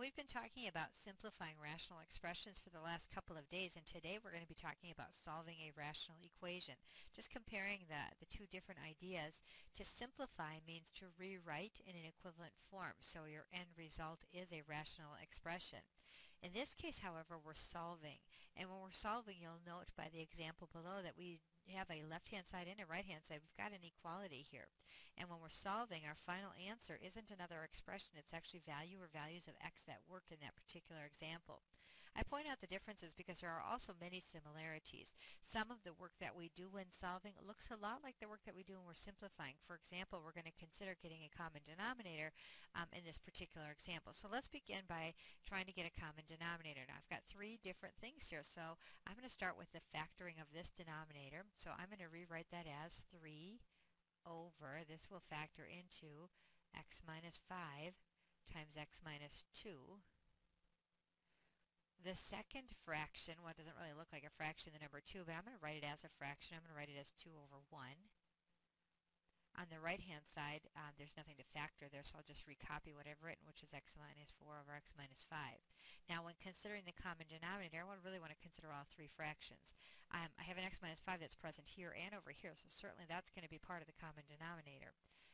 we've been talking about simplifying rational expressions for the last couple of days, and today we're going to be talking about solving a rational equation. Just comparing the two different ideas. To simplify means to rewrite in an equivalent form, so your end result is a rational expression. In this case, however, we're solving, and when we're solving, you'll note by the example below that we have a left-hand side and a right-hand side. We've got an equality here. And when we're solving, our final answer isn't another expression. It's actually value or values of x that worked in that particular example. I point out the differences because there are also many similarities. Some of the work that we do when solving looks a lot like the work that we do when we're simplifying. For example, we're going to consider getting a common denominator in this particular example. So let's begin by trying to get a common denominator. Now I've got three different things here, so I'm going to start with the factoring of this denominator. So I'm going to rewrite that as 3 over, this will factor into x minus 5 times x minus 2. The second fraction, well, it doesn't really look like a fraction, the number 2, but I'm going to write it as a fraction. I'm going to write it as 2 over 1. On the right-hand side, there's nothing to factor there, so I'll just recopy what I've written, which is x minus 4 over x minus 5. Now, when considering the common denominator, I really want to consider all three fractions. I have an x minus 5 that's present here and over here, so certainly that's going to be part of the common denominator.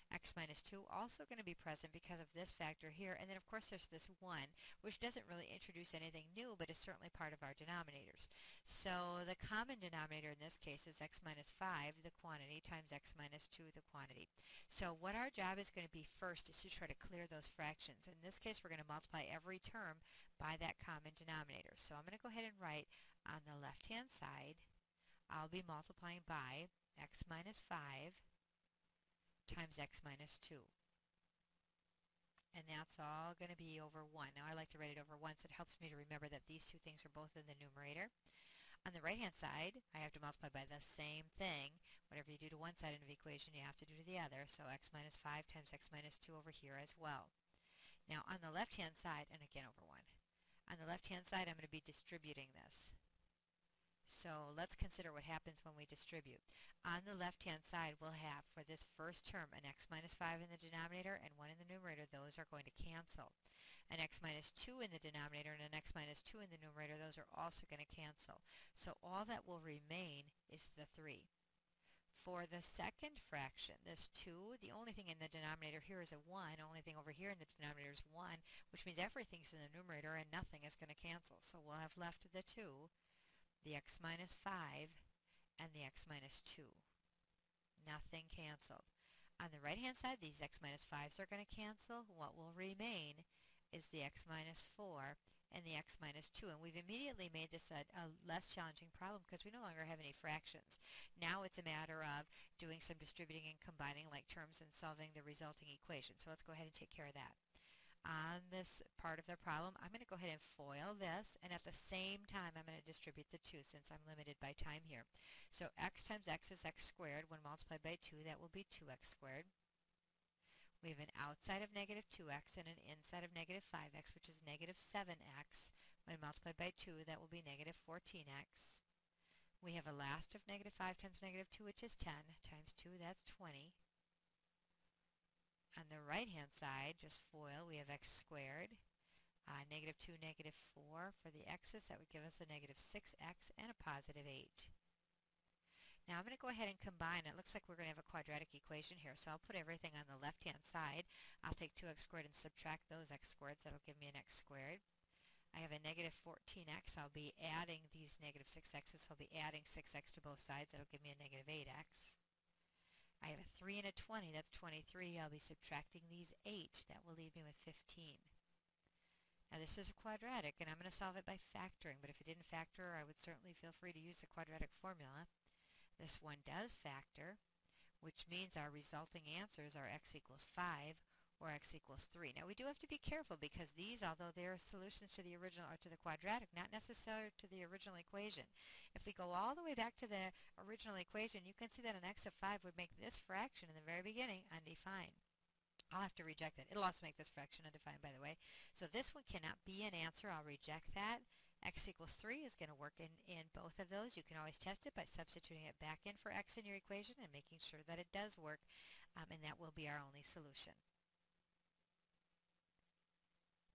X minus 2 also going to be present because of this factor here, and then of course there's this 1, which doesn't really introduce anything new, but is certainly part of our denominators. So the common denominator in this case is x minus 5, the quantity, times x minus 2, the quantity. So what our job is going to be first is to try to clear those fractions. In this case, we're going to multiply every term by that common denominator. So I'm going to go ahead and write on the left-hand side, I'll be multiplying by x minus 5 times x minus 2. And that's all going to be over 1. Now I like to write it over 1 so it helps me to remember that these two things are both in the numerator. On the right-hand side, I have to multiply by the same thing. Whatever you do to one side of an equation, you have to do to the other. So x minus 5 times x minus 2 over here as well. Now on the left-hand side, and again over 1, on the left-hand side I'm going to be distributing this. So let's consider what happens when we distribute. On the left-hand side, we'll have, for this first term, an x minus 5 in the denominator and 1 in the numerator. Those are going to cancel. An x minus 2 in the denominator and an x minus 2 in the numerator. Those are also going to cancel. So all that will remain is the 3. For the second fraction, this 2, the only thing in the denominator here is a 1. The only thing over here in the denominator is 1, which means everything's in the numerator and nothing is going to cancel. So we'll have left the 2, the x minus 5, and the x minus 2. Nothing canceled. On the right-hand side, these x minus 5s are going to cancel. What will remain is the x minus 4 and the x minus 2. And we've immediately made this a less challenging problem because we no longer have any fractions. Now it's a matter of doing some distributing and combining like terms and solving the resulting equation. So let's go ahead and take care of that. On this part of the problem, I'm going to go ahead and FOIL this, and at the same time I'm going to distribute the 2 since I'm limited by time here. So x times x is x squared. When multiplied by 2, that will be 2x squared. We have an outside of negative 2x and an inside of negative 5x, which is negative 7x. When multiplied by 2, that will be negative 14x. We have a last of negative 5 times negative 2, which is 10, times 2, that's 20. On the right-hand side, just FOIL, we have x squared, negative 2, negative 4 for the x's. That would give us a negative 6x and a positive 8. Now I'm going to go ahead and combine. It looks like we're going to have a quadratic equation here, so I'll put everything on the left-hand side. I'll take 2x squared and subtract those x squareds. That'll give me an x squared. I have a negative 14x. I'll be adding these negative 6x's. I'll be adding 6x to both sides. That'll give me a negative 8x. I have a 3 and a 20, that's 23. I'll be subtracting these 8. That will leave me with 15. Now this is a quadratic, and I'm going to solve it by factoring, but if it didn't factor, I would certainly feel free to use the quadratic formula. This one does factor, which means our resulting answers are x equals 5 or x equals 3. Now we do have to be careful because these, although they are solutions to the original or to the quadratic, not necessarily to the original equation. If we go all the way back to the original equation, you can see that an x of 5 would make this fraction in the very beginning undefined. I'll have to reject that. It'll also make this fraction undefined, by the way. So this one cannot be an answer. I'll reject that. X equals 3 is going to work in both of those. You can always test it by substituting it back in for x in your equation and making sure that it does work, and that will be our only solution.